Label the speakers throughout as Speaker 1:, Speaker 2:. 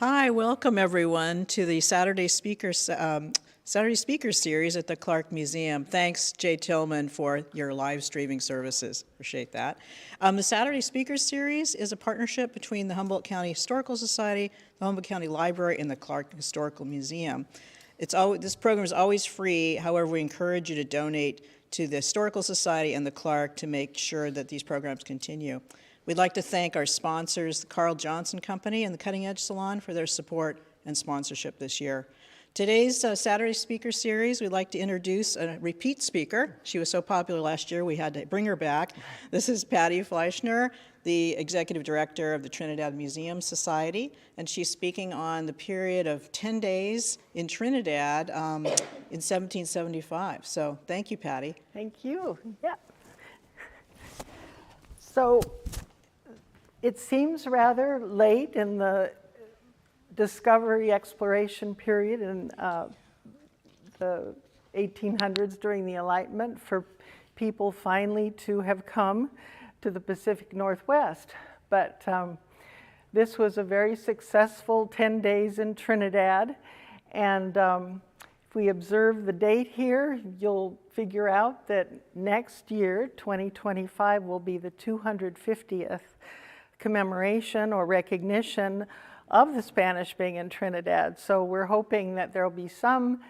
Speaker 1: Hi, welcome everyone to the Saturday Speaker Series at the Clarke Museum. Thanks, Jay Tillman, for your live streaming services. Appreciate that. The Saturday Speaker Series is a partnership between the Humboldt County Historical Society, the Humboldt County Library, and the Clarke Historical Museum. This program is always free. However, we encourage you to donate to the Historical Society and the Clarke to make sure that these programs continue. We'd like to thank our sponsors, the Carl Johnson Company and the Cutting Edge Salon, for their support and sponsorship this year. Today's Saturday Speaker Series, we'd like to introduce a repeat speaker. She was so popular last year, we had to bring her back. This is Patty Fleischner, the Executive Director of the Trinidad Museum Society, and she's speaking on the period of 10 days in Trinidad in 1775. So thank you, Patty.
Speaker 2: Thank you. Yeah. So it seems rather late in the discovery exploration period in the 1800s during the Enlightenment for people finally to have come to the Pacific Northwest. But this was a very successful 10 days in Trinidad. And if we observe the date here, you'll figure out that next year, 2025, will be the 250th commemoration or recognition of the Spanish being in Trinidad. So we're hoping that there'll be some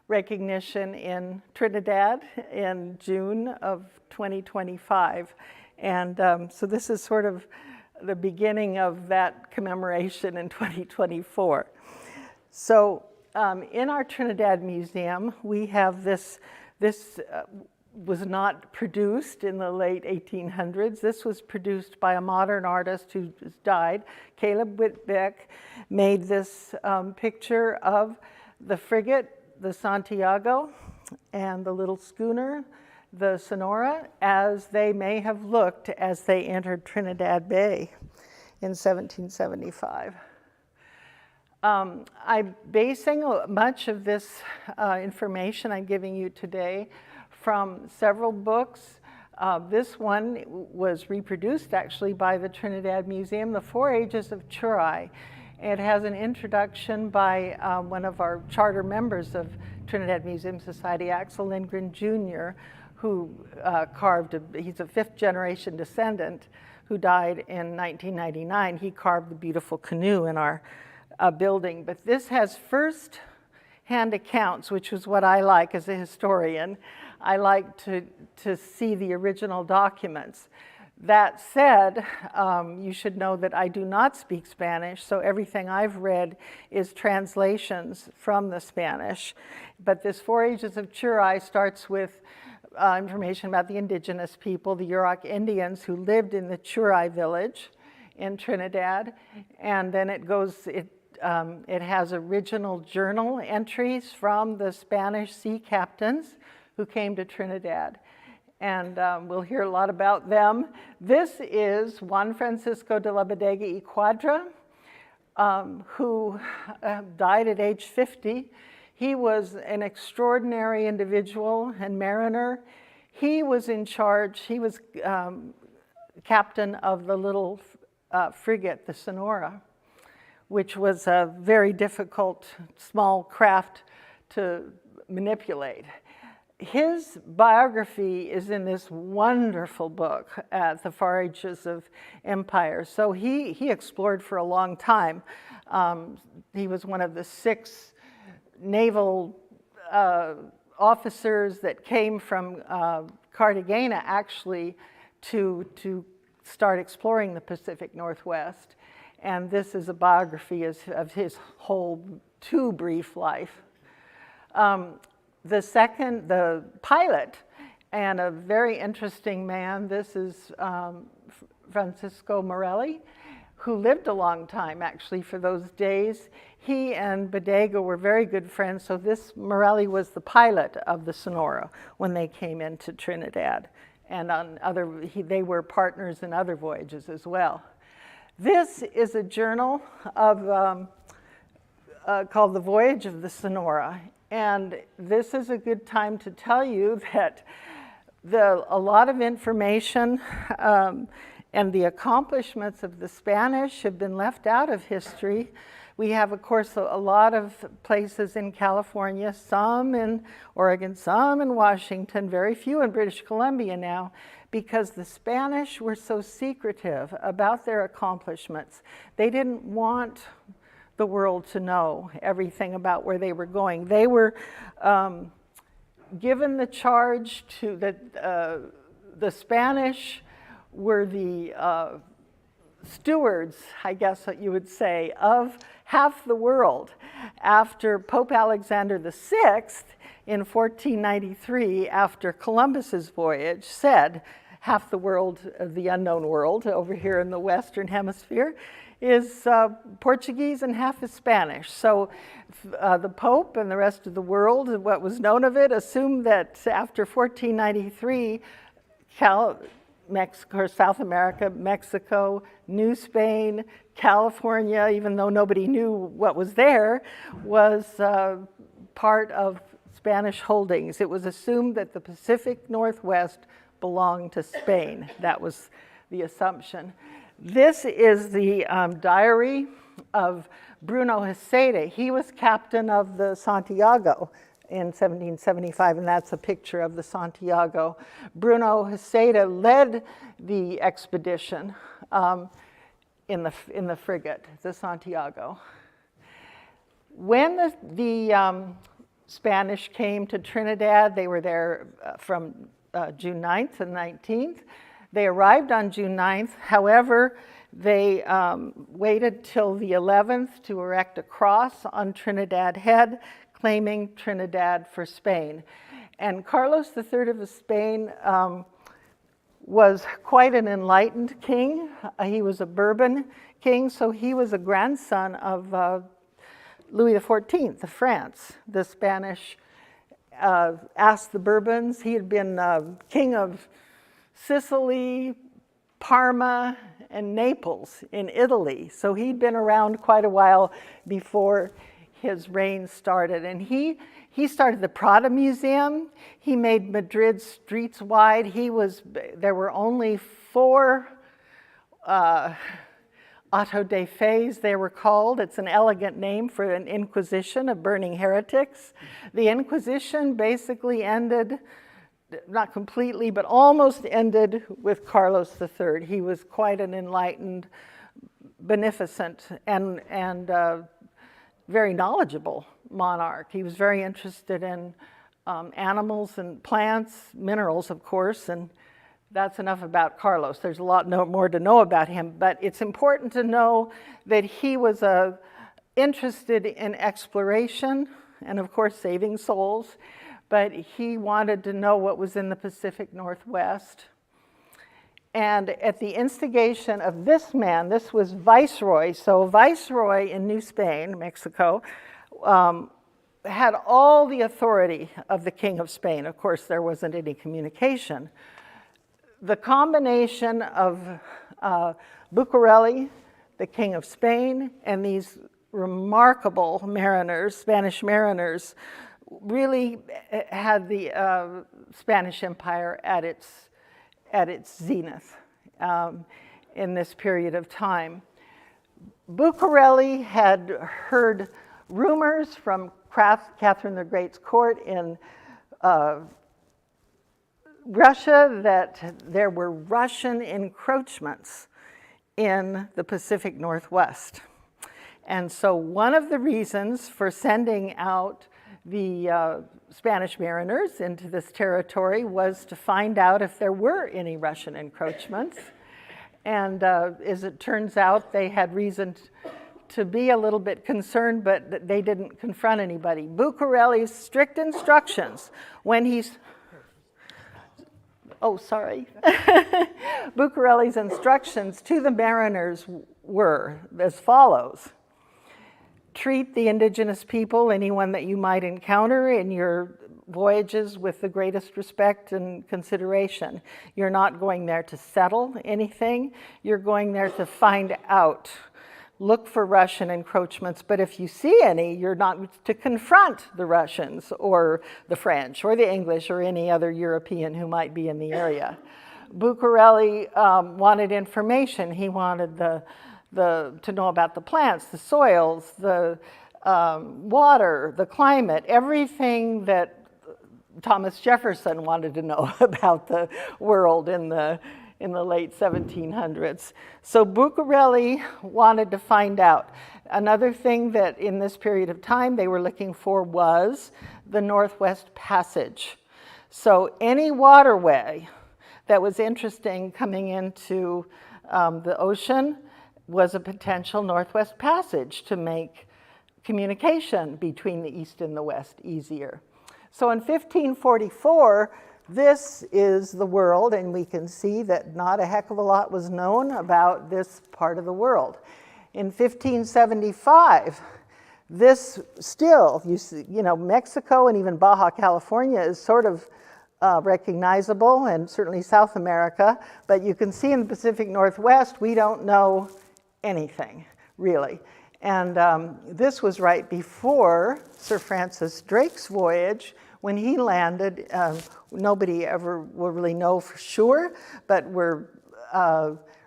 Speaker 2: recognition in Trinidad in June of 2025. And so this is sort of the beginning of that commemoration in 2024. So in our Trinidad Museum, we have this was not produced in the late 1800s. This was produced by a modern artist who just died. Caleb Whitbeck made this picture of the frigate, the Santiago, and the little schooner, the Sonora, as they may have looked as they entered Trinidad Bay in 1775. I'm basing much of this information I'm giving you today from several books. This one was reproduced actually by the Trinidad Museum, The Four Ages of Tsurai. It has an introduction by one of our charter members of Trinidad Museum Society, Axel Lindgren Jr., who he's a fifth generation descendant who died in 1999. He carved the beautiful canoe in our building. But this has first-hand accounts, which is what I like as a historian. I like to see the original documents. That said, you should know that I do not speak Spanish, so everything I've read is translations from the Spanish. But this Four Ages of Tsurai starts with information about the indigenous people, the Yurok Indians who lived in the Tsurai village in Trinidad, and then it has original journal entries from the Spanish sea captains who came to Trinidad. And we'll hear a lot about them. This is Juan Francisco de la Bodega y Cuadra, who died at age 50. He was an extraordinary individual and mariner. He was in charge, he was captain of the little frigate, the Sonora, which was a very difficult small craft to manipulate. His biography is in this wonderful book, The Far Ages of Empire. So he explored for a long time. He was one of the 6 naval officers that came from Cartagena, actually, to start exploring the Pacific Northwest. And this is a biography of his whole too brief life. The pilot, and a very interesting man, this is Francisco Morelli, who lived a long time actually for those days. He and Bodega were very good friends, so this Morelli was the pilot of the Sonora when they came into Trinidad. And they were partners in other voyages as well. This is a journal of called The Voyage of the Sonora. And this is a good time to tell you that a lot of information and the accomplishments of the Spanish have been left out of history We have, of course, a lot of places in California, some in Oregon, some in Washington, very few in British Columbia now, because the Spanish were so secretive about their accomplishments. They didn't want the world to know everything about where they were going. They were given the charge to the Spanish were the stewards, I guess what you would say, of half the world. After Pope Alexander VI in 1493, after Columbus's voyage, said half the world, the unknown world over here in the Western Hemisphere, is Portuguese and half is Spanish. So the Pope and the rest of the world, what was known of it, assumed that after 1493, Mexico, or South America, Mexico, New Spain, California, even though nobody knew what was there, was part of Spanish holdings. It was assumed that the Pacific Northwest belonged to Spain. That was the assumption. This is the diary of Bruno Hezeta. He was captain of the Santiago in 1775, and that's a picture of the Santiago. Bruno Hezeta led the expedition in the frigate, the Santiago. When the Spanish came to Trinidad, they were there from June 9th and 19th. They arrived on June 9th. However, they waited till the 11th to erect a cross on Trinidad Head, claiming Trinidad for Spain. And Carlos III of Spain was quite an enlightened king. He was a Bourbon king, so he was a grandson of Louis XIV of France. The Spanish asked the Bourbons. He had been king of Sicily, Parma, and Naples in Italy. So he'd been around quite a while before his reign started. And he started the Prada Museum. He made Madrid streets wide. There were only 4 auto de fes, they were called. It's an elegant name for an inquisition of burning heretics. The Inquisition basically ended, not completely, but almost ended with Carlos III. He was quite an enlightened, beneficent, and very knowledgeable monarch. He was very interested in animals and plants, minerals, of course, and that's enough about Carlos. There's a lot more to know about him, but it's important to know that he was interested in exploration and, of course, saving souls. But he wanted to know what was in the Pacific Northwest. And at the instigation of this man, this was Viceroy. So Viceroy in New Spain, Mexico, had all the authority of the King of Spain. Of course, there wasn't any communication. The combination of Bucareli, the King of Spain, and these remarkable mariners, Spanish mariners, really had the Spanish Empire at its zenith in this period of time. Bucareli had heard rumors from Catherine the Great's court in Russia that there were Russian encroachments in the Pacific Northwest. And so one of the reasons for sending out the Spanish mariners into this territory was to find out if there were any Russian encroachments. And as it turns out, they had reason to be a little bit concerned, but they didn't confront anybody. Bucareli's strict instructions when he's... Oh, sorry. Bucareli's instructions to the mariners were as follows. Treat the indigenous people, anyone that you might encounter in your voyages, with the greatest respect and consideration. You're not going there to settle anything. You're going there to find out. Look for Russian encroachments, but if you see any, you're not to confront the Russians or the French or the English or any other European who might be in the area. Bucareli wanted information. He wanted the to know about the plants, the soils, the water, the climate, everything that Thomas Jefferson wanted to know about the world in the late 1700s. So Bucarelli wanted to find out. Another thing that in this period of time they were looking for was the Northwest Passage. So any waterway that was interesting coming into the ocean was a potential Northwest Passage to make communication between the East and the West easier. So in 1544, this is the world, and we can see that not a heck of a lot was known about this part of the world. In 1575, this still, you know, Mexico and even Baja California is sort of recognizable, and certainly South America, but you can see in the Pacific Northwest, we don't know anything, really. And this was right before Sir Francis Drake's voyage. When he landed, nobody ever will really know for sure, but we're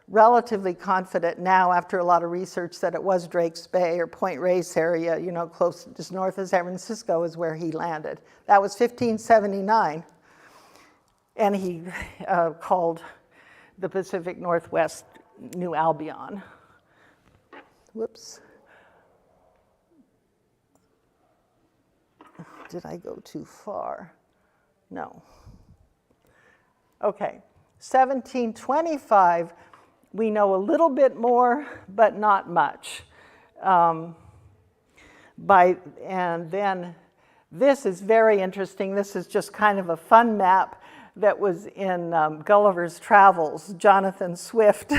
Speaker 2: relatively confident now after a lot of research that it was Drake's Bay or Point Reyes area, you know, close, just north of San Francisco is where he landed. That was 1579. And he called the Pacific Northwest New Albion. Whoops. Did I go too far? No. Okay, 1725, we know a little bit more, but not much. And then this is very interesting. This is just kind of a fun map that was in Gulliver's Travels. Jonathan Swift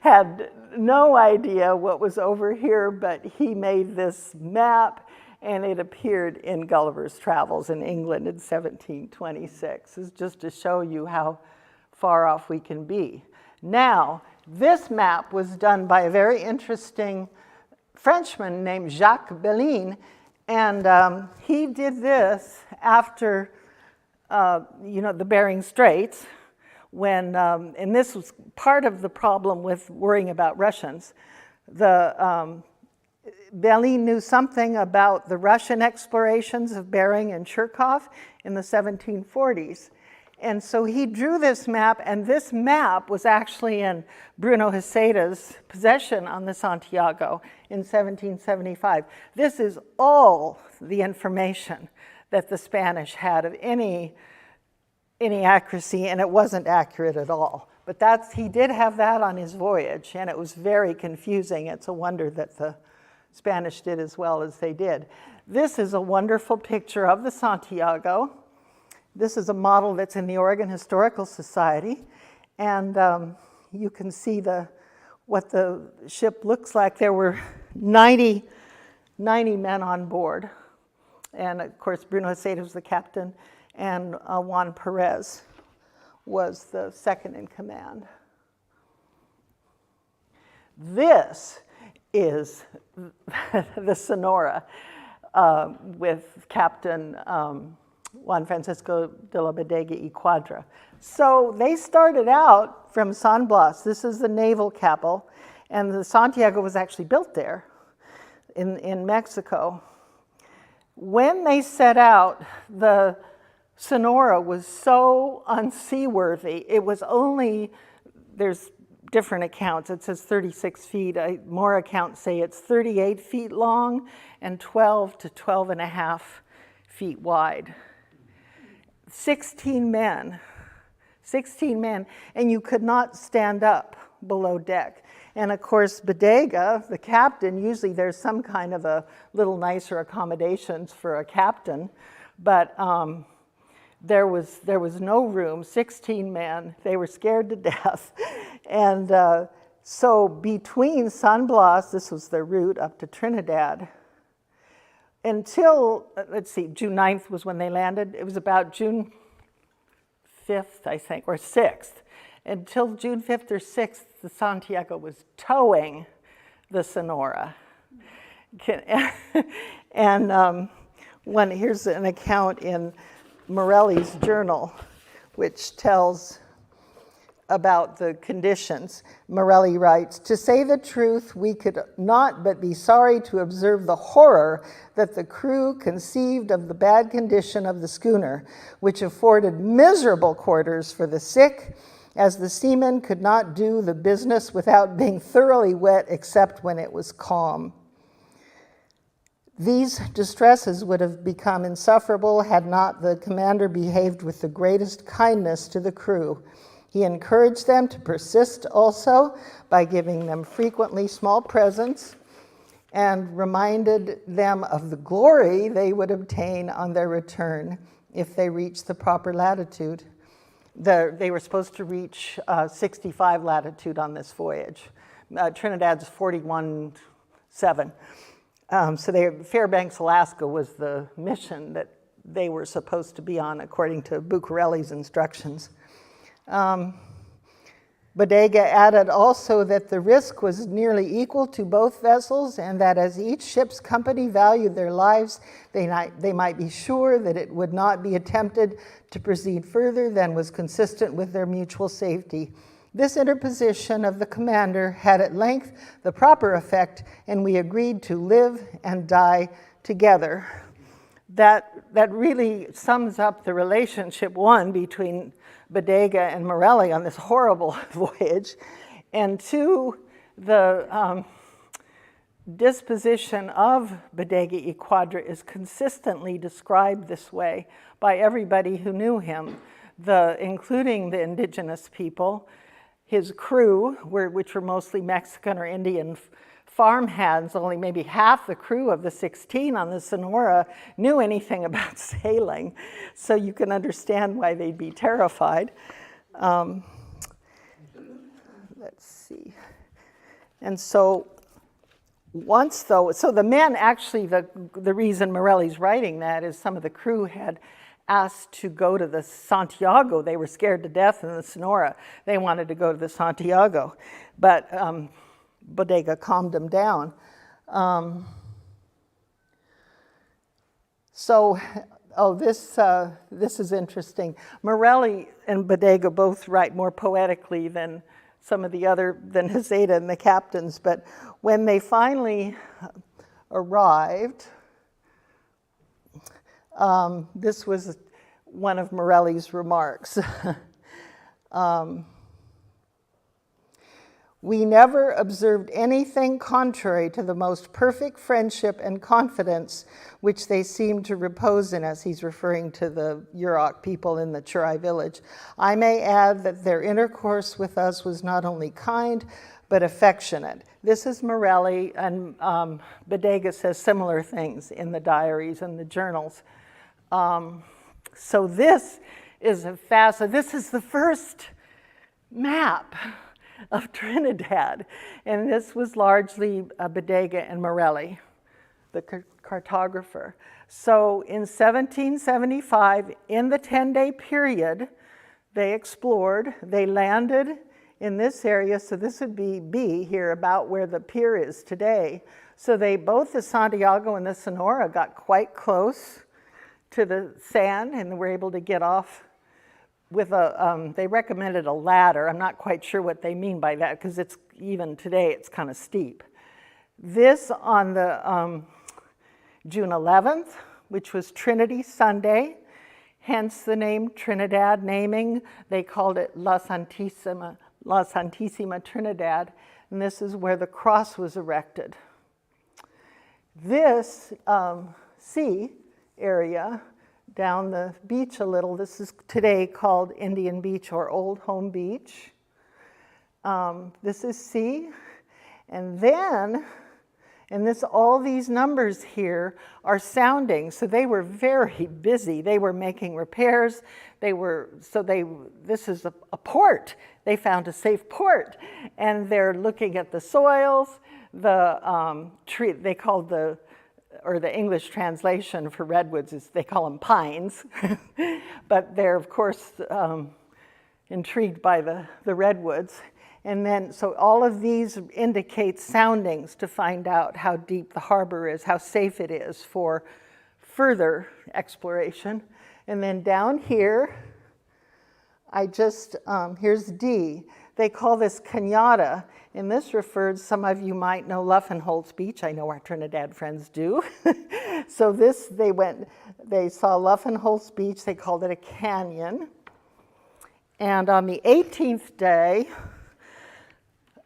Speaker 2: had no idea what was over here, but he made this map, and it appeared in Gulliver's Travels in England in 1726. It's just to show you how far off we can be. Now, this map was done by a very interesting Frenchman named Jacques Bellin, and he did this after you know, the Bering Straits, when, and this was part of the problem with worrying about Russians. Bellin knew something about the Russian explorations of Bering and Cherkov in the 1740s. And so he drew this map, and this map was actually in Bruno Hezeta's possession on the Santiago in 1775. This is all the information that the Spanish had of any accuracy, and it wasn't accurate at all. But he did have that on his voyage, and it was very confusing. It's a wonder that the Spanish did as well as they did. This is a wonderful picture of the Santiago. This is a model that's in the Oregon Historical Society, and you can see what the ship looks like. There were 90 men on board, and of course Bruno Hezeta was the captain, and Juan Perez was the second in command. This is the Sonora with Captain Juan Francisco de la Bodega y Cuadra. So they started out from San Blas. This is the naval capital, and the Santiago was actually built there in Mexico. When they set out, the Sonora was so unseaworthy. It was only, there's different accounts. It says 36 feet. More accounts say it's 38 feet long and 12 to 12 and a half feet wide. 16 men, and you could not stand up below deck. And of course, Bodega, the captain, usually there's some kind of a little nicer accommodations for a captain, but there was no room, 16 men, they were scared to death. And so between San Blas, this was the route up to Trinidad, until, let's see, June 9th was when they landed. It was about June 5th, I think, or 6th. Until June 5th or 6th, the Santiago was towing the Sonora. And here's an account in Morelli's journal, which tells about the conditions. Morelli writes, "To say the truth, we could not but be sorry to observe the horror that the crew conceived of the bad condition of the schooner, which afforded miserable quarters for the sick, as the seamen could not do the business without being thoroughly wet except when it was calm. These distresses would have become insufferable had not the commander behaved with the greatest kindness to the crew. He encouraged them to persist also by giving them frequently small presents and reminded them of the glory they would obtain on their return if they reached the proper latitude." They were supposed to reach 65 latitude on this voyage. Trinidad's 41.7. So Fairbanks, Alaska was the mission that they were supposed to be on according to Bucarelli's instructions. Bodega added also that the risk was nearly equal to both vessels, and that as each ship's company valued their lives, they might be sure that it would not be attempted to proceed further than was consistent with their mutual safety. This interposition of the commander had at length the proper effect, and we agreed to live and die together. That really sums up the relationship, one, between Bodega and Morelli on this horrible voyage, and two, the disposition of Bodega y Quadra is consistently described this way by everybody who knew him, including the indigenous people, his crew, which were mostly Mexican or Indian farmhands. Only maybe half the crew of the 16 on the Sonora knew anything about sailing, so you can understand why they'd be terrified. Let's see. And so so the men actually, the reason Morelli's writing that is some of the crew had asked to go to the Santiago. They were scared to death in the Sonora. They wanted to go to the Santiago, but Bodega calmed them down. This is interesting. Morelli and Bodega both write more poetically than than Hezeta and the captains, but when they finally arrived, this was one of Morelli's remarks. "We never observed anything contrary to the most perfect friendship and confidence which they seemed to repose in us." He's referring to the Yurok people in the Tsurai village. "I may add that their intercourse with us was not only kind, but affectionate." This is Morelli, and Bodega says similar things in the diaries and the journals. So this is this is the first map of Trinidad, and this was largely Bodega and Morelli, the cartographer. So in 1775, in the 10-day period, they explored, they landed in this area, so this would be B here, about where the pier is today. So both the Santiago and the Sonora got quite close to the sand and were able to get off with they recommended a ladder. I'm not quite sure what they mean by that, because even today it's kind of steep. This on the June 11th, which was Trinity Sunday, hence the name Trinidad naming. They called it La Santísima Trinidad, and this is where the cross was erected. This sea area down the beach a little, this is today called Indian Beach or Old Home Beach. This is C, and then, all these numbers here are sounding, so they were very busy. They were making repairs. This is a port. They found a safe port, and they're looking at the soils. The tree, they called the English translation for redwoods is, they call them pines, but they're of course intrigued by the redwoods. And then, so all of these indicate soundings to find out how deep the harbor is, how safe it is for further exploration. And then down here, here's D. They call this cañada, and this refers, some of you might know Luffenholtz Beach. I know our Trinidad friends do. So they saw Luffenholtz Beach, they called it a canyon. And on the 18th day,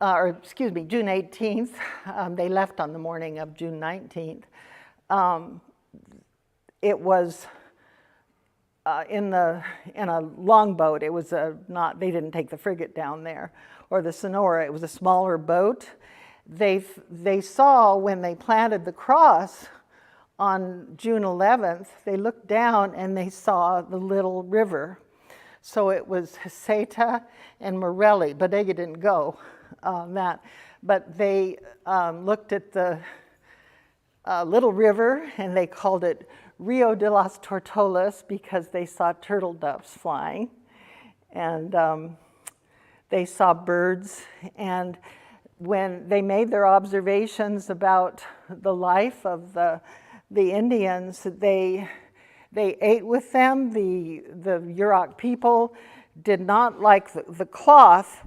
Speaker 2: June 18th, they left on the morning of June 19th. It was in a longboat. It was they didn't take the frigate down there, or the Sonora. It was a smaller boat. They saw when they planted the cross on June 11th, they looked down and they saw the little river. So it was Hezeta and Morelli. Bodega didn't go that, but they looked at the little river and they called it Rio de las Tortolas because they saw turtle doves flying, and they saw birds. And when they made their observations about the life of the Indians, they ate with them. The Yurok people did not like the cloth.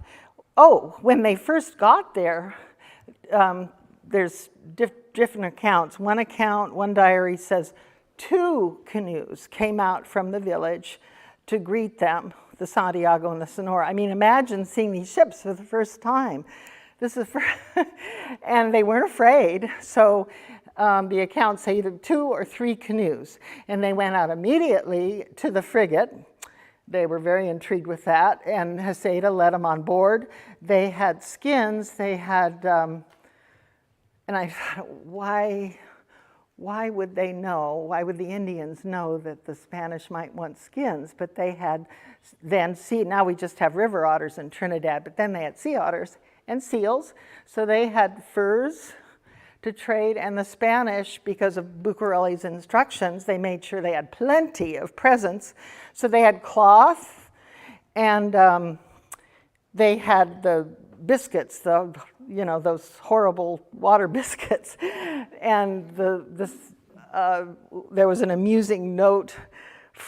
Speaker 2: Oh, when they first got there, there's different accounts. One diary says 2 canoes came out from the village to greet them, the Santiago and the Sonora. I mean, imagine seeing these ships for the first time. And they weren't afraid. So the accounts say either 2 or 3 canoes. And they went out immediately to the frigate. They were very intrigued with that. And Hezeta led them on board. They had skins. They had, and I thought, why would they know? Why would the Indians know that the Spanish might want skins? But they had then now we just have river otters in Trinidad, but then they had sea otters and seals. So they had furs to trade, and the Spanish, because of Bucarelli's instructions, they made sure they had plenty of presents. So they had cloth, and they had the biscuits, those horrible water biscuits. And there was an amusing note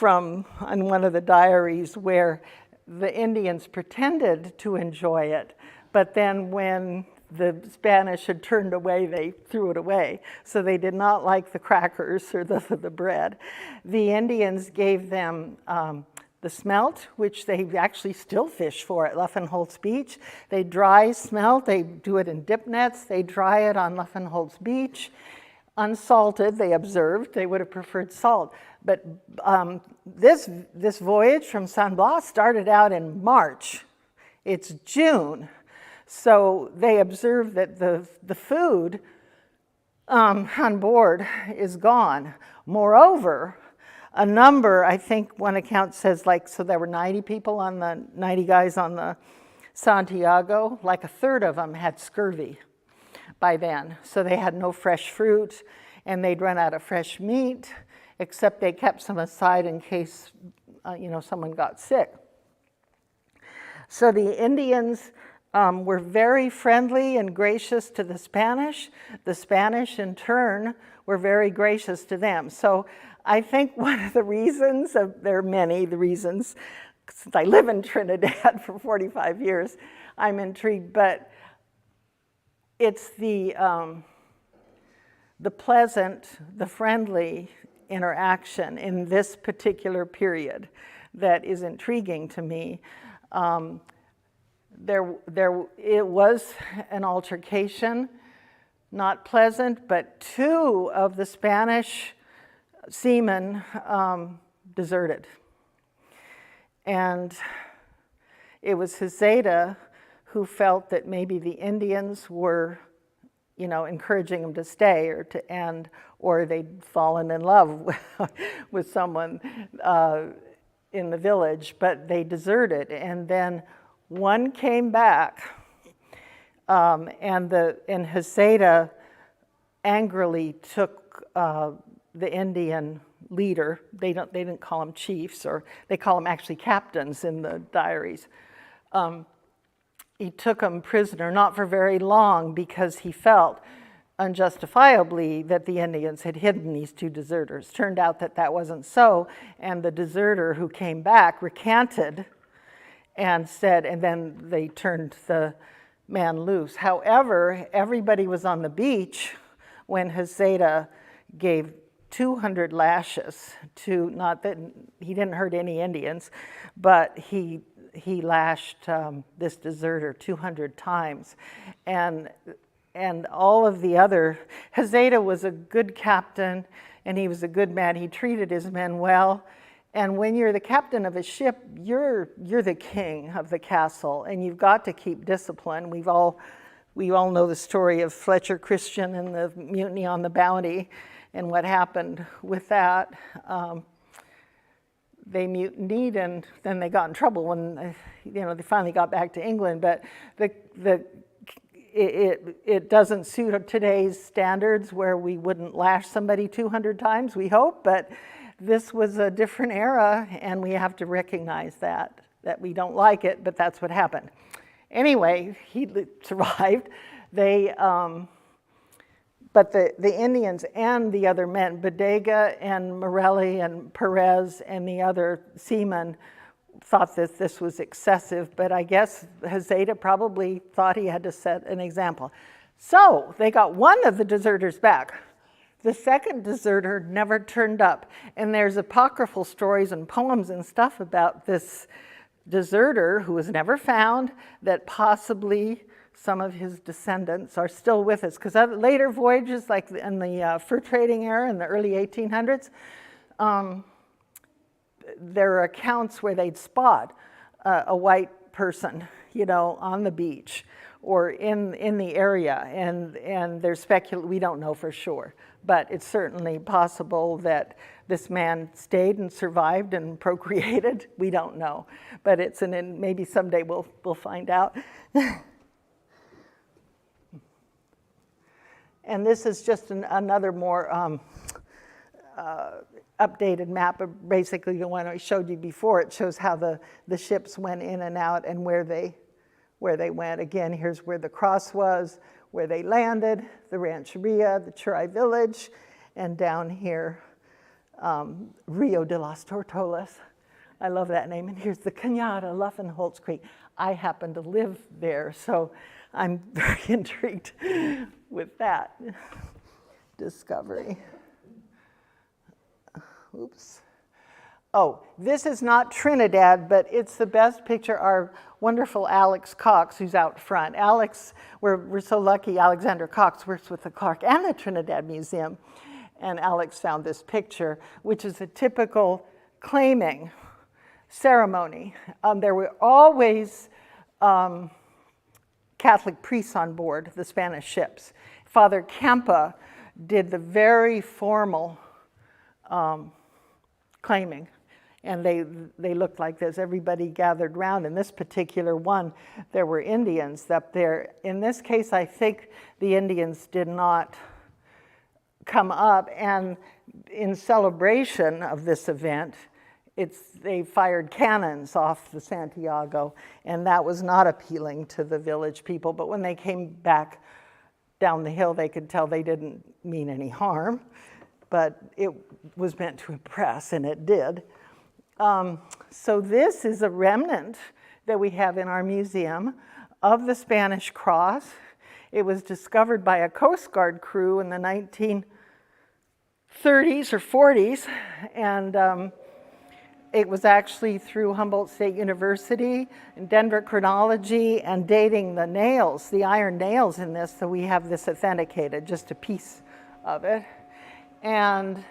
Speaker 2: on one of the diaries where the Indians pretended to enjoy it, but then when the Spanish had turned away, they threw it away. So they did not like the crackers or the bread. The Indians gave them the smelt, which they actually still fish for at Luffenholtz Beach. They dry smelt, they do it in dip nets, they dry it on Luffenholtz Beach. Unsalted, they observed, they would have preferred salt. But this voyage from San Blas started out in March. It's June. So they observed that the food on board is gone. Moreover, a number, I think one account says so there were 90 guys on the Santiago, like a third of them had scurvy by then. So they had no fresh fruit, and they'd run out of fresh meat, except they kept some aside in case someone got sick. So the Indians were very friendly and gracious to the Spanish. The Spanish, in turn, were very gracious to them. So I think one of the reasons, there are many reasons, since I live in Trinidad for 45 years, I'm intrigued, but it's the pleasant, the friendly interaction in this particular period that is intriguing to me. It was an altercation, not pleasant, but 2 of the Spanish seamen deserted. And it was Hezeta who felt that maybe the Indians were, encouraging them to stay or to end, or they'd fallen in love with someone in the village, but they deserted. And then one came back, and Hezeta angrily took the Indian leader. They didn't call them chiefs, or they call them actually captains in the diaries. He took them prisoner, not for very long, because he felt unjustifiably that the Indians had hidden these 2 deserters. Turned out that wasn't so, and the deserter who came back recanted and then they turned the man loose. However, everybody was on the beach when Hezeta gave 200 lashes to, not that he didn't hurt any Indians, but he lashed this deserter 200 times. And all of the other, Hezeta was a good captain and he was a good man. He treated his men well. And when you're the captain of a ship, you're the king of the castle, and you've got to keep discipline. We all know the story of Fletcher Christian and the mutiny on the Bounty and what happened with that. They mutinied, and then they got in trouble when they finally got back to England. But it doesn't suit today's standards where we wouldn't lash somebody 200 times, we hope, but this was a different era, and we have to recognize that we don't like it, but that's what happened. Anyway, he survived. But the Indians and the other men, Bodega and Morelli and Perez and the other seamen, thought that this was excessive, but I guess Hezeta probably thought he had to set an example. So they got one of the deserters back. The second deserter never turned up, and there's apocryphal stories and poems and stuff about this deserter who was never found, that possibly some of his descendants are still with us, because later voyages, like in the fur trading era in the early 1800s, there are accounts where they'd spot a white person, on the beach or in the area, and there's we don't know for sure, but it's certainly possible that this man stayed and survived and procreated. We don't know, but maybe someday we'll find out. And this is just another more updated map of basically the one I showed you before. It shows how the ships went in and out and where they went. Again, here's where the cross was, where they landed, the Rancheria, the Tsurai village, and down here, Rio de las Tortolas. I love that name. And here's the Cañada, Luffenholtz Creek. I happen to live there, so I'm very intrigued with that discovery. Oops. Oh, this is not Trinidad, but it's the best picture. Our wonderful Alex Cox, who's out front. Alex, we're so lucky, Alexander Cox works with the Clarke and the Trinidad Museum. And Alex found this picture, which is a typical claiming ceremony. There were always Catholic priests on board the Spanish ships. Father Kempa did the very formal claiming, and they looked like this. Everybody gathered around. In this particular one, there were Indians up there. In this case, I think the Indians did not come up, and in celebration of this event, they fired cannons off the Santiago, and that was not appealing to the village people. But when they came back down the hill, they could tell they didn't mean any harm, but it was meant to impress, and it did. So this is a remnant that we have in our museum of the Spanish cross. It was discovered by a Coast Guard crew in the 1930s or 40s, and it was actually through Humboldt State University and Denver Chronology and dating the nails, the iron nails in this, so we have this authenticated, just a piece of it. And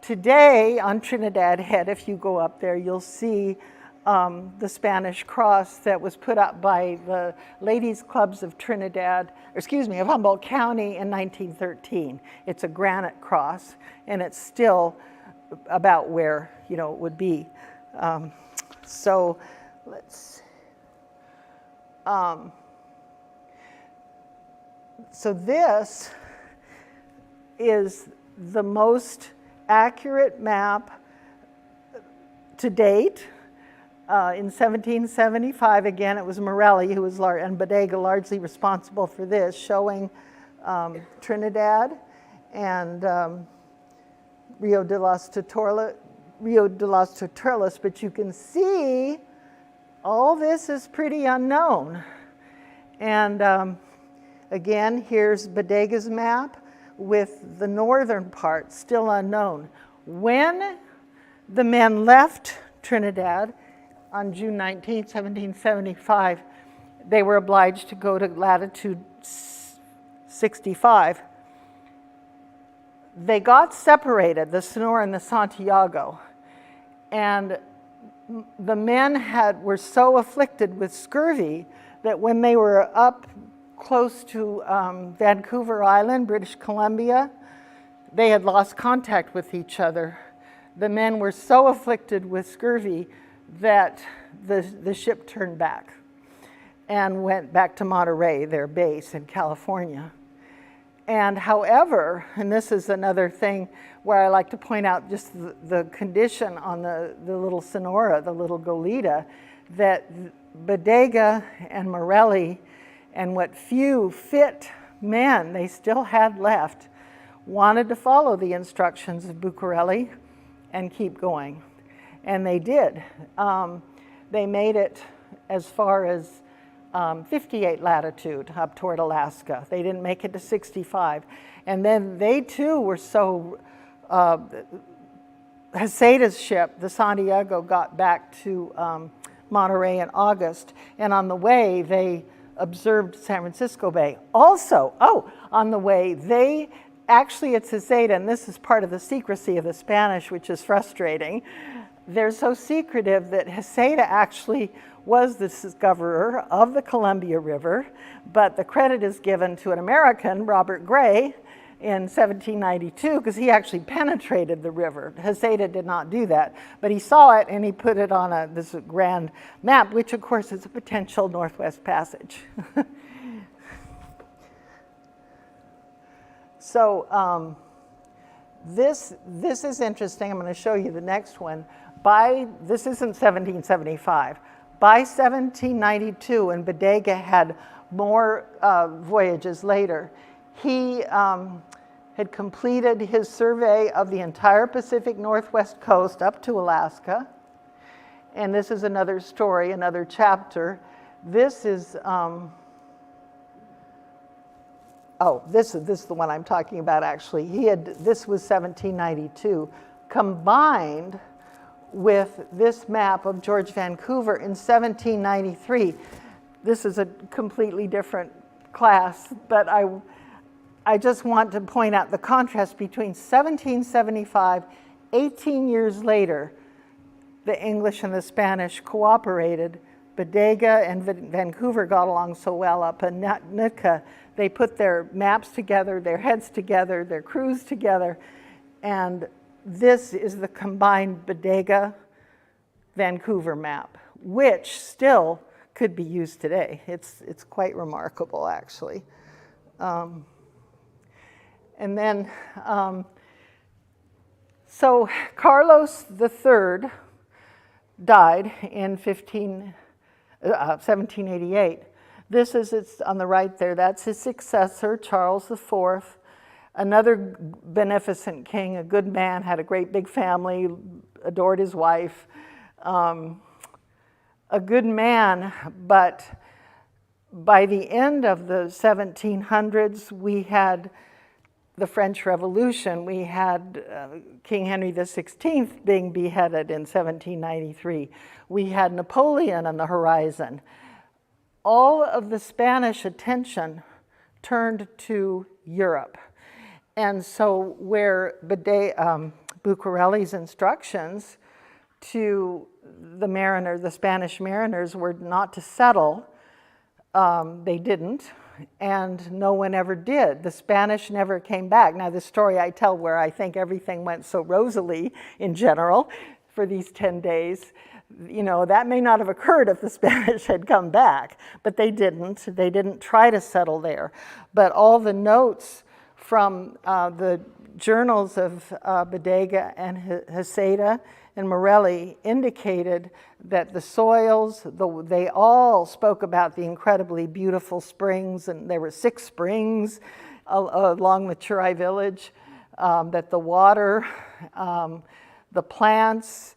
Speaker 2: today on Trinidad Head, if you go up there, you'll see the Spanish cross that was put up by the Ladies' Clubs of of Humboldt County in 1913. It's a granite cross, and it's still about where it would be. So let's. So this is the most accurate map to date. In 1775, again, it was Morelli who was and Bodega largely responsible for this, showing Trinidad and Rio de las Tortolas, but you can see all this is pretty unknown. And again, here's Bodega's map with the northern part still unknown. When the men left Trinidad on June 19, 1775, they were obliged to go to latitude 65. They got separated, the Sonora and the Santiago, and the men were so afflicted with scurvy that when they were up close to Vancouver Island, British Columbia, they had lost contact with each other. The men were so afflicted with scurvy that the ship turned back and went back to Monterey, their base in California. And however, and this is another thing where I like to point out just the condition on the little Sonora, the little Goleta, that Bodega and Morelli and what few fit men they still had left wanted to follow the instructions of Bucarelli and keep going. And they did. They made it as far as 58 latitude up toward Alaska. They didn't make it to 65. And then they too were so, Hezeta's ship, the Santiago, got back to Monterey in August. And on the way, they observed San Francisco Bay. Also, on the way, actually it's Hezeta, and this is part of the secrecy of the Spanish, which is frustrating. They're so secretive that Hezeta actually was the discoverer of the Columbia River, but the credit is given to an American, Robert Gray, in 1792, because he actually penetrated the river. Hezeta did not do that, but he saw it and he put it on this grand map, which of course is a potential Northwest Passage. So this is interesting. I'm going to show you the next one. This isn't 1775. By 1792, and Bodega had more voyages later, he had completed his survey of the entire Pacific Northwest coast up to Alaska. And this is another story, another chapter. This is, this is the one I'm talking about actually. This was 1792, combined with this map of George Vancouver in 1793. This is a completely different class, but I just want to point out the contrast between 1775, 18 years later, the English and the Spanish cooperated. Bodega and Vancouver got along so well up in Nootka. They put their maps together, their heads together, their crews together, and this is the combined Bodega-Vancouver map, which still could be used today. It's quite remarkable, actually. And then, so Carlos III died in 1788. This is, it's on the right there, that's his successor, Charles IV. Another beneficent king, a good man, had a great big family, adored his wife. A good man, but by the end of the 1700s, we had the French Revolution. We had King Henry XVI being beheaded in 1793. We had Napoleon on the horizon. All of the Spanish attention turned to Europe. And so where Bucarelli's instructions to the Spanish mariners were not to settle, they didn't, and no one ever did. The Spanish never came back. Now, the story I tell where I think everything went so rosily in general for these 10 days, you know, that may not have occurred if the Spanish had come back, but they didn't. They didn't try to settle there. But all the notes from the journals of Bodega and Hezeta and Morelli indicated that the soils, they all spoke about the incredibly beautiful springs, and there were 6 springs along the Tsurai village, that the water, the plants,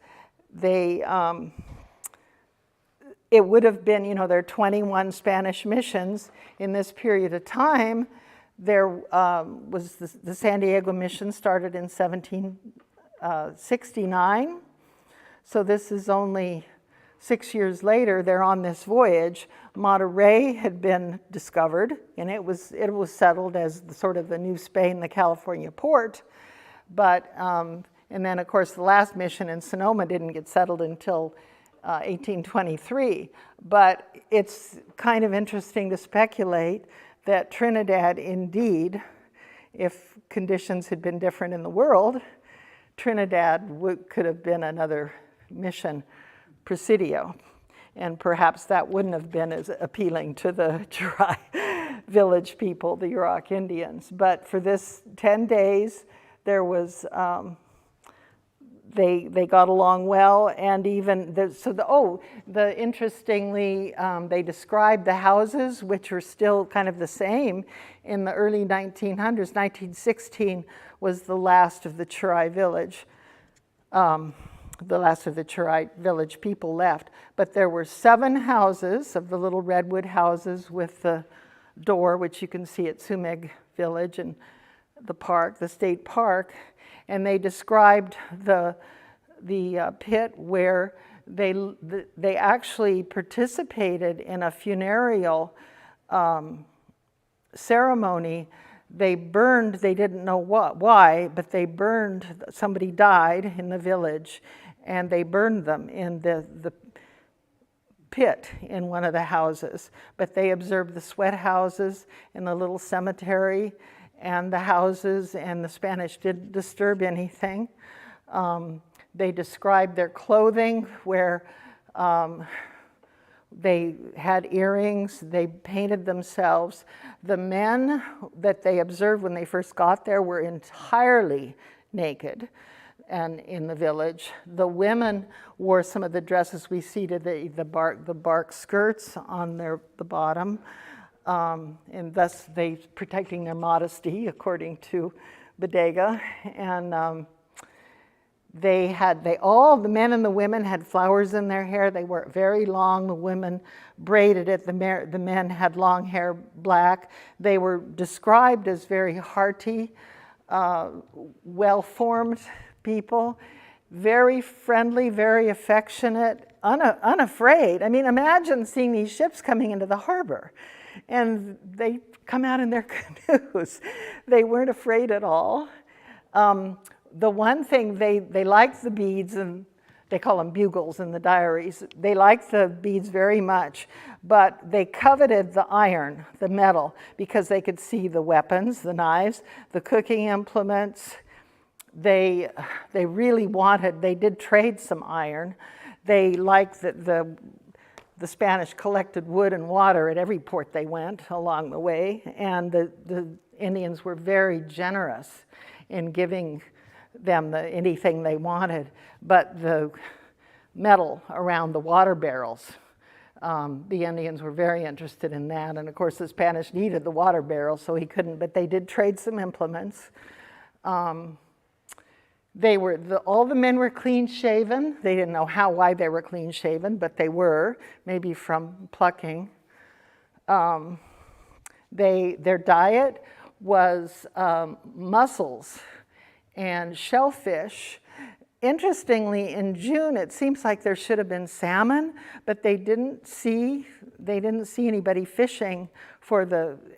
Speaker 2: it it would have been, there are 21 Spanish missions in this period of time. There was the San Diego mission started in 1769. So this is only 6 years later, they're on this voyage. Monterey had been discovered, and it was settled as sort of the New Spain, the California port. But, and then of course the last mission in Sonoma didn't get settled until 1823. But it's kind of interesting to speculate that Trinidad indeed, if conditions had been different in the world, Trinidad could have been another mission Presidio. And perhaps that wouldn't have been as appealing to the Tsurai village people, the Yurok Indians. But for this 10 days, there was, they got along well, and even, interestingly, they described the houses, which are still kind of the same in the early 1900s. 1916 was the last of the Tsurai village. The last of the Tsurai village people left. But there were 7 houses of the little redwood houses with the door, which you can see at Sumeg Village and the park, the state park. And they described the pit where they actually participated in a funereal ceremony. They burned, they didn't know why, but they burned, somebody died in the village, and they burned them in the pit in one of the houses. But they observed the sweat houses in the little cemetery and the houses, and the Spanish didn't disturb anything. They described their clothing, where they had earrings, they painted themselves. The men that they observed when they first got there were entirely naked and in the village. The women wore some of the dresses we see to the bark skirts on the bottom, and thus they protecting their modesty, according to Bodega. And all the men and the women had flowers in their hair. They were very long. The women braided it. The men had long hair, black. They were described as very hearty, well-formed people, very friendly, very affectionate, unafraid. I mean, imagine seeing these ships coming into the harbor, and they come out in their canoes. They weren't afraid at all. The one thing, they liked the beads, and they call them bugles in the diaries. They liked the beads very much, but they coveted the iron, the metal, because they could see the weapons, the knives, the cooking implements. They really wanted, they did trade some iron. They liked that the Spanish collected wood and water at every port they went along the way, and the Indians were very generous in giving them anything they wanted. But the metal around the water barrels, the Indians were very interested in that. And of course the Spanish needed the water barrels, so he couldn't, but they did trade some implements. All the men were clean shaven. They didn't know why they were clean shaven, but they were, maybe from plucking. Their diet was mussels and shellfish. Interestingly, in June, it seems like there should have been salmon, but they didn't see anybody fishing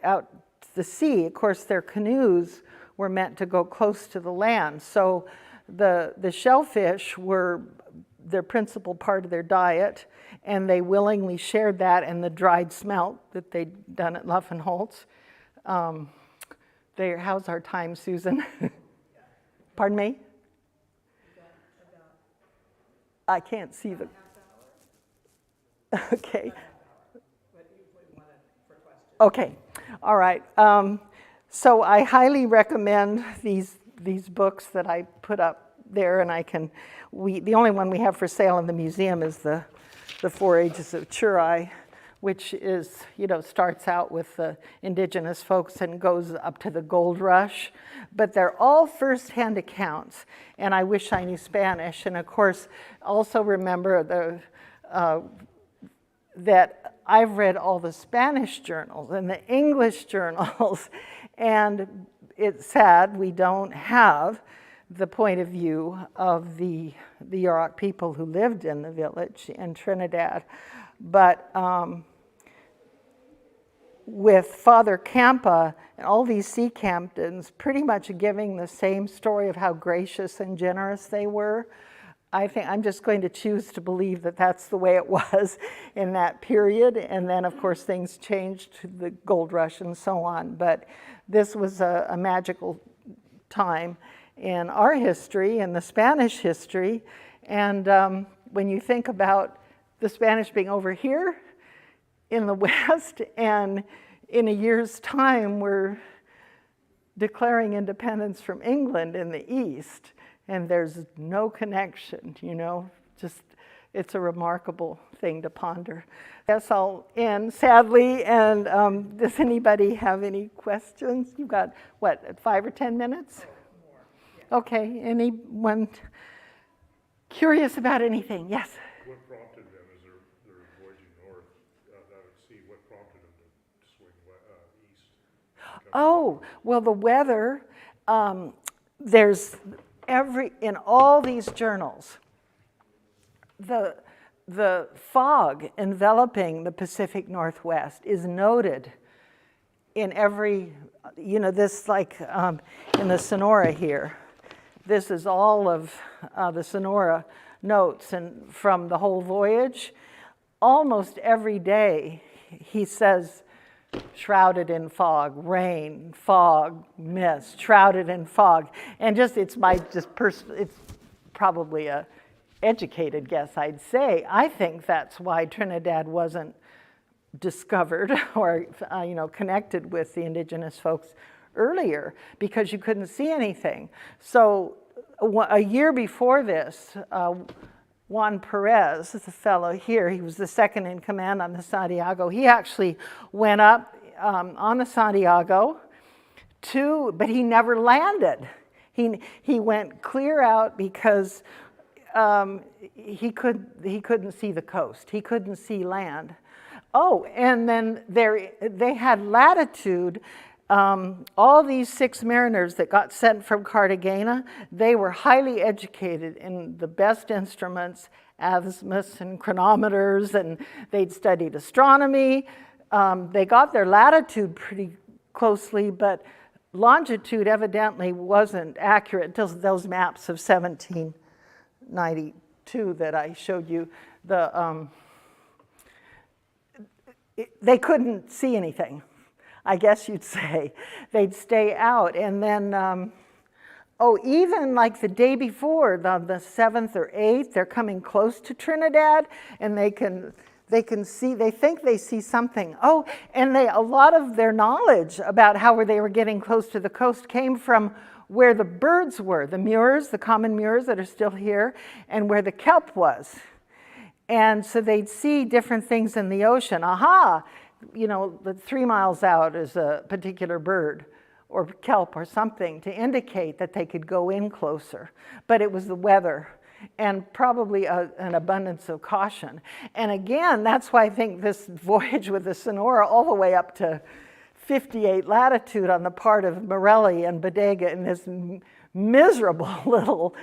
Speaker 2: out to the sea. Of course, their canoes were meant to go close to the land, so the shellfish were their principal part of their diet, and they willingly shared that and the dried smelt that they'd done at Luffenholtz. How's our time, Susan? Pardon me? I can't see the. Okay. Okay. All right. So I highly recommend these books that I put up there, and the only one we have for sale in the museum is the 4 Ages of Tsurai, which is, starts out with the indigenous folks and goes up to the gold rush. But they're all first-hand accounts, and I wish I knew Spanish. And of course, also remember that I've read all the Spanish journals and the English journals, and it's sad we don't have the point of view of the Yurok people who lived in the village in Trinidad. But with Father Campa and all these sea captains pretty much giving the same story of how gracious and generous they were, I think I'm just going to choose to believe that that's the way it was in that period. And then, of course, things changed to the gold rush and so on. But this was a magical time in our history, in the Spanish history. And when you think about the Spanish being over here in the West, and in a year's time, we're declaring independence from England in the East, and there's no connection, you know, just, it's a remarkable thing to ponder. I guess I'll end, sadly, and does anybody have any questions? You've got, what, 5 or 10 minutes? More. Okay, anyone curious about anything? Yes?
Speaker 3: What prompted them as they're voyaging north out at sea? What prompted them to swing east?
Speaker 2: Oh, well, the weather, there's in all these journals, the fog enveloping the Pacific Northwest is noted in every, you know, this like in the Sonora here. This is all of the Sonora notes, and from the whole voyage, almost every day he says, shrouded in fog, rain, fog, mist, shrouded in fog. And just, it's probably a educated guess, I'd say. I think that's why Trinidad wasn't discovered or, you know, connected with the indigenous folks earlier, because you couldn't see anything. So a year before this, Juan Perez, the fellow here, he was the second in command on the Santiago. He actually went up on the Santiago but he never landed. He went clear out because he couldn't see the coast. He couldn't see land. Oh, and then they had latitude. All these 6 mariners that got sent from Cartagena, they were highly educated in the best instruments, azimuths and chronometers, and they'd studied astronomy. They got their latitude pretty closely, but longitude evidently wasn't accurate until those maps of 1792 that I showed you. They couldn't see anything, I guess you'd say. They'd stay out. And then, even like the day before, the 7th or 8th, they're coming close to Trinidad, and they can see, they think they see something. Oh, and a lot of their knowledge about how they were getting close to the coast came from where the birds were, the murres, the common murres that are still here, and where the kelp was. And so they'd see different things in the ocean. Aha! You know, 3 miles out is a particular bird or kelp or something to indicate that they could go in closer. But it was the weather and probably an abundance of caution. And again, that's why I think this voyage with the Sonora all the way up to 58 latitude on the part of Morelli and Bodega in this miserable little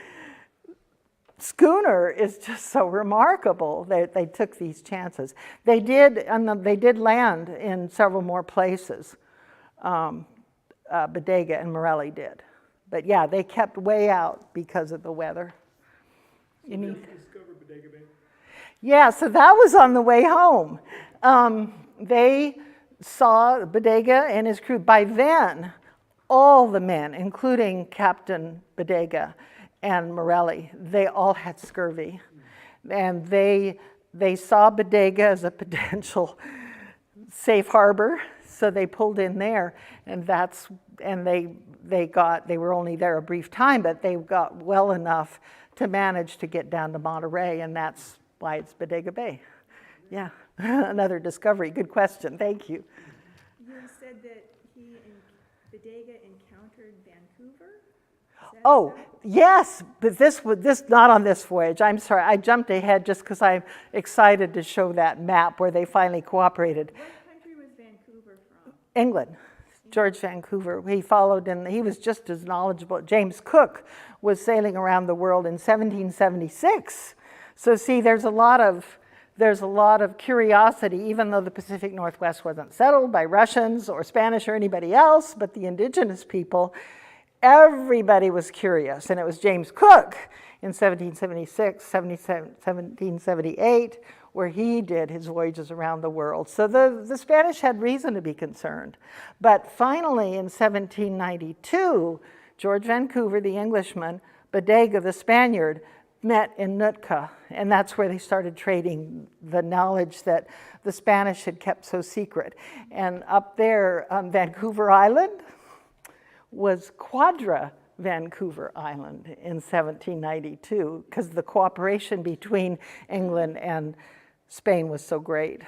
Speaker 2: schooner is just so remarkable. They took these chances. They did land in several more places. Bodega and Morelli did. But yeah, they kept way out because of the weather.
Speaker 3: Did you discover Bodega Bay?
Speaker 2: Yeah, so that was on the way home. They saw Bodega and his crew. By then, all the men, including Captain Bodega and Morelli, they all had scurvy. And they saw Bodega as a potential safe harbor, so they pulled in there, and they were only there a brief time, but they got well enough to manage to get down to Monterey, and that's why it's Bodega Bay. Yeah, another discovery. Good question. Thank you.
Speaker 4: You said that he and Bodega encountered Vancouver?
Speaker 2: Oh, yes, but this not on this voyage. I'm sorry, I jumped ahead just because I'm excited to show that map where they finally cooperated.
Speaker 4: What country was Vancouver from?
Speaker 2: England, George Vancouver. He followed, and he was just as knowledgeable. James Cook was sailing around the world in 1776. So see, there's a lot of curiosity, even though the Pacific Northwest wasn't settled by Russians or Spanish or anybody else, but the indigenous people. Everybody was curious, and it was James Cook in 1776, 1778, where he did his voyages around the world. So the Spanish had reason to be concerned. But finally, in 1792, George Vancouver, the Englishman, Bodega, the Spaniard, met in Nootka, and that's where they started trading the knowledge that the Spanish had kept so secret. And up there, Vancouver Island was Quadra Vancouver Island in 1792, because the cooperation between England and Spain was so great.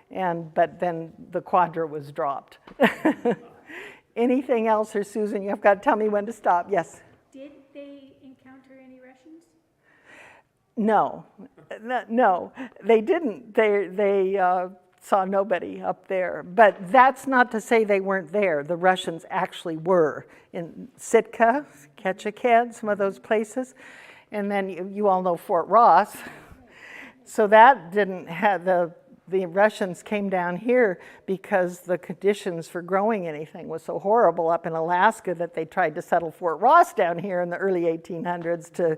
Speaker 2: But then the Quadra was dropped. Anything else, or Susan, you've got to tell me when to stop. Yes?
Speaker 4: Did they encounter any Russians?
Speaker 2: No, they didn't. They saw nobody up there. But that's not to say they weren't there. The Russians actually were in Sitka, Ketchikan, some of those places. And then you all know Fort Ross. So that didn't have, the Russians came down here because the conditions for growing anything was so horrible up in Alaska that they tried to settle Fort Ross down here in the early 1800s to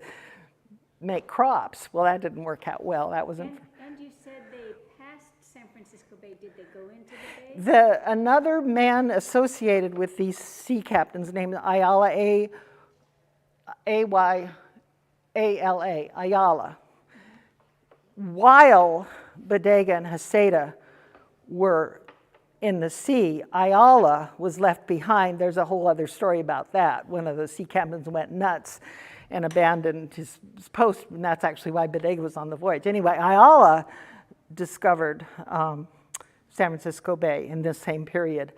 Speaker 2: make crops. Well, that didn't work out well. That wasn't.
Speaker 4: And you said they passed San Francisco Bay. Did they go into the bay?
Speaker 2: Another man associated with these sea captains named Ayala, A-Y-A-L-A, Ayala. While Bodega and Hezeta were in the sea, Ayala was left behind. There's a whole other story about that. One of the sea captains went nuts and abandoned his post, and that's actually why Bodega was on the voyage. Anyway, Ayala discovered San Francisco Bay in this same period.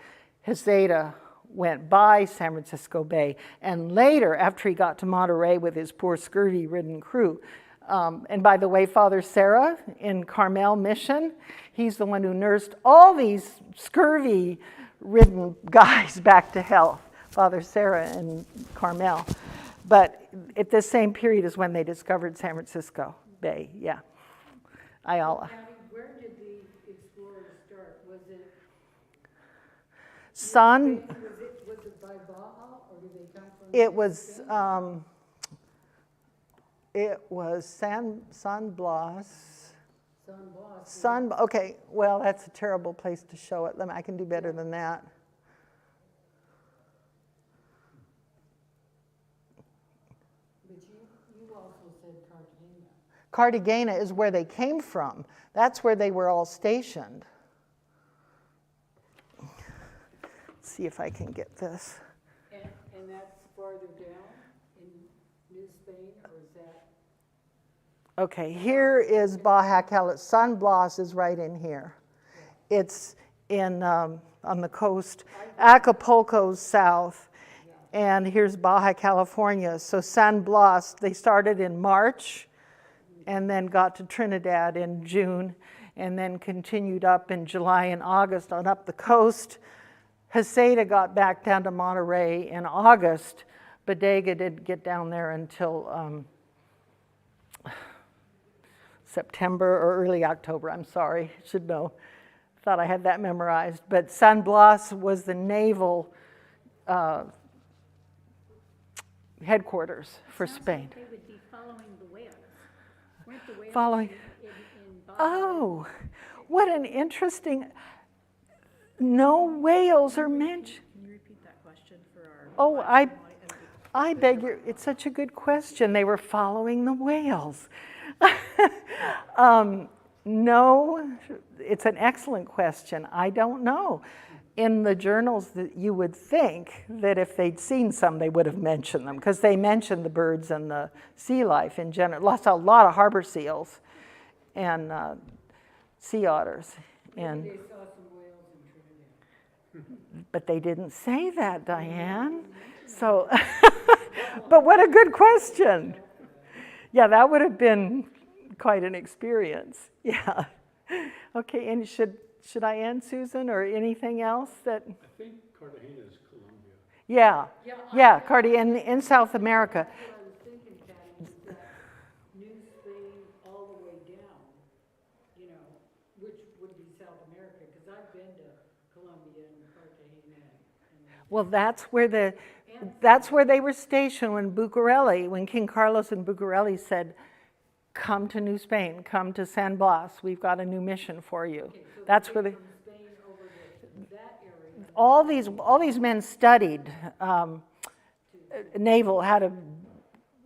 Speaker 2: Hezeta went by San Francisco Bay, and later, after he got to Monterey with his poor scurvy-ridden crew, and by the way, Father Sarah in Carmel Mission, he's the one who nursed all these scurvy-ridden guys back to health, Father Sarah in Carmel. But at the same period is when they discovered San Francisco Bay, yeah, Ayala.
Speaker 5: Where did the explorers start? Was it by Baja, or did they come from?
Speaker 2: It was San Blas.
Speaker 5: San Blas.
Speaker 2: Okay, well, that's a terrible place to show it. I can do better than that.
Speaker 5: But you also said Cartagena.
Speaker 2: Cartagena is where they came from. That's where they were all stationed. Let's see if I can get this.
Speaker 5: And that's farther down in New Spain, or is that?
Speaker 2: Okay, here is Baja California. San Blas is right in here. It's in on the coast. Acapulco's south, and here's Baja California. So San Blas, they started in March, and then got to Trinidad in June, and then continued up in July and August on up the coast. Hezeta got back down to Monterey in August. Bodega didn't get down there until September or early October. I'm sorry, should know. Thought I had that memorized. But San Blas was the naval headquarters for Spain.
Speaker 4: Like they would be following the whales. Weren't the whales
Speaker 2: Following.
Speaker 4: in Baja?
Speaker 2: Oh, what an interesting. No whales are mentioned.
Speaker 1: Can you repeat that question for our?
Speaker 2: Oh, I beg your, it's such a good question. They were following the whales. No, it's an excellent question. I don't know. In the journals, that you would think that if they'd seen some, they would have mentioned them, because they mentioned the birds and the sea life in general. Lost a lot of harbor seals and sea otters. And
Speaker 5: They saw some whales in Trinidad.
Speaker 2: but they didn't say that, Diane. So But what a good question. Yeah, that would have been quite an experience. Yeah. Okay, and should I end, Susan, or anything else that?
Speaker 6: I think Cartagena is Colombia.
Speaker 2: Yeah, Cartagena in South America.
Speaker 5: What I was thinking, Patty, is that New Spain all the way down, you know, which would be South America, because I've been to Colombia and Cartagena.
Speaker 2: Well, that's where they were stationed when King Carlos and Bucareli said, come to New Spain, come to San Blas, we've got a new mission for you.
Speaker 5: Okay, so
Speaker 2: That's
Speaker 5: they
Speaker 2: where
Speaker 5: came
Speaker 2: they,
Speaker 5: from Spain over to that area.
Speaker 2: all these men studied naval, how to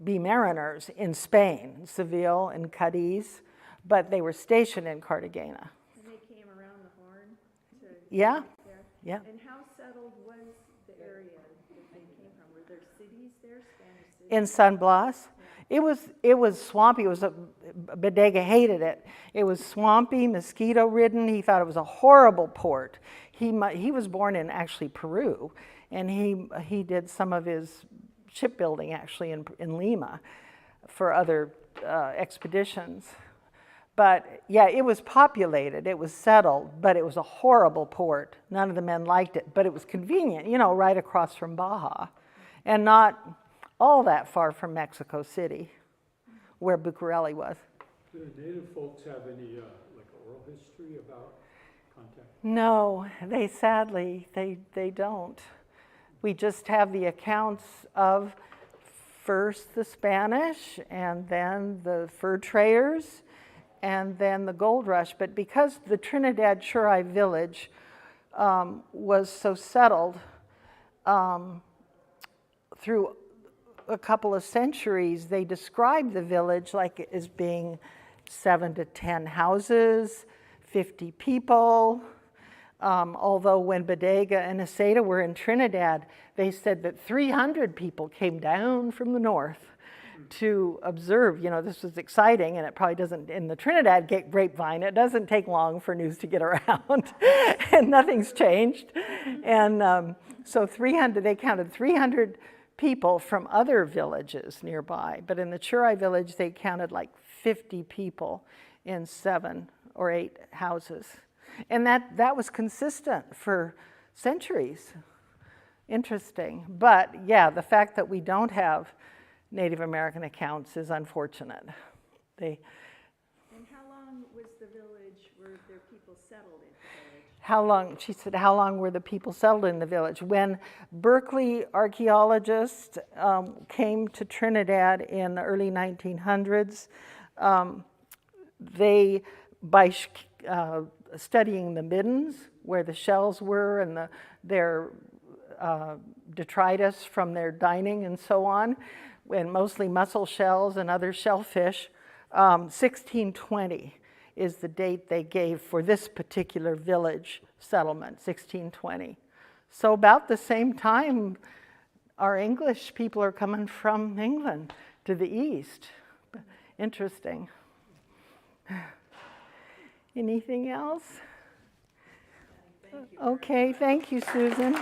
Speaker 2: be mariners in Spain, Seville and Cadiz, but they were stationed in Cartagena.
Speaker 7: And they came around the Horn to
Speaker 2: Yeah,
Speaker 7: there?
Speaker 2: yeah.
Speaker 7: And how settled was the area that they came from? Were there cities there, Spanish cities?
Speaker 2: In San Blas. It was swampy. It was Bodega hated it. It was swampy, mosquito-ridden. He thought it was a horrible port. He was born in actually Peru, and he did some of his shipbuilding actually in Lima for other expeditions. But yeah, it was populated. It was settled, but it was a horrible port. None of the men liked it, but it was convenient, you know, right across from Baja, and not all that far from Mexico City, where Bucareli was.
Speaker 6: Do the native folks have any like oral history about contact?
Speaker 2: No, they sadly, they don't. We just have the accounts of first the Spanish, and then the fur traders, and then the gold rush. But because the Trinidad Tsurai village was so settled through a couple of centuries, they described the village like as being 7 to 10 houses, 50 people. Although when Bodega and Hezeta were in Trinidad, they said that 300 people came down from the north to observe. You know, this was exciting, and it probably doesn't, in the Trinidad grapevine, it doesn't take long for news to get around, and nothing's changed. And so 300, they counted 300 people from other villages nearby, but in the Tsurai village, they counted like 50 people in 7 or 8 houses. And that was consistent for centuries. Interesting. But yeah, the fact that we don't have Native American accounts is unfortunate.
Speaker 7: And how long was the village, were there people settled in the village?
Speaker 2: How long, she said, how long were the people settled in the village? When Berkeley archaeologists came to Trinidad in the early 1900s, they, by studying the middens, where the shells were, and their detritus from their dining and so on, and mostly mussel shells and other shellfish, 1620 is the date they gave for this particular village settlement, 1620. So about the same time, our English people are coming from England to the east. Interesting. Anything else? Okay, thank you, Susan.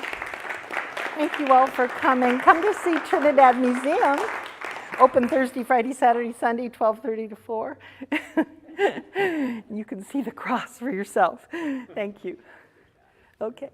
Speaker 2: Thank you all for coming. Come to see Trinidad Museum. Open Thursday, Friday, Saturday, Sunday, 12:30 to 4. You can see the cross for yourself. Thank you. Okay.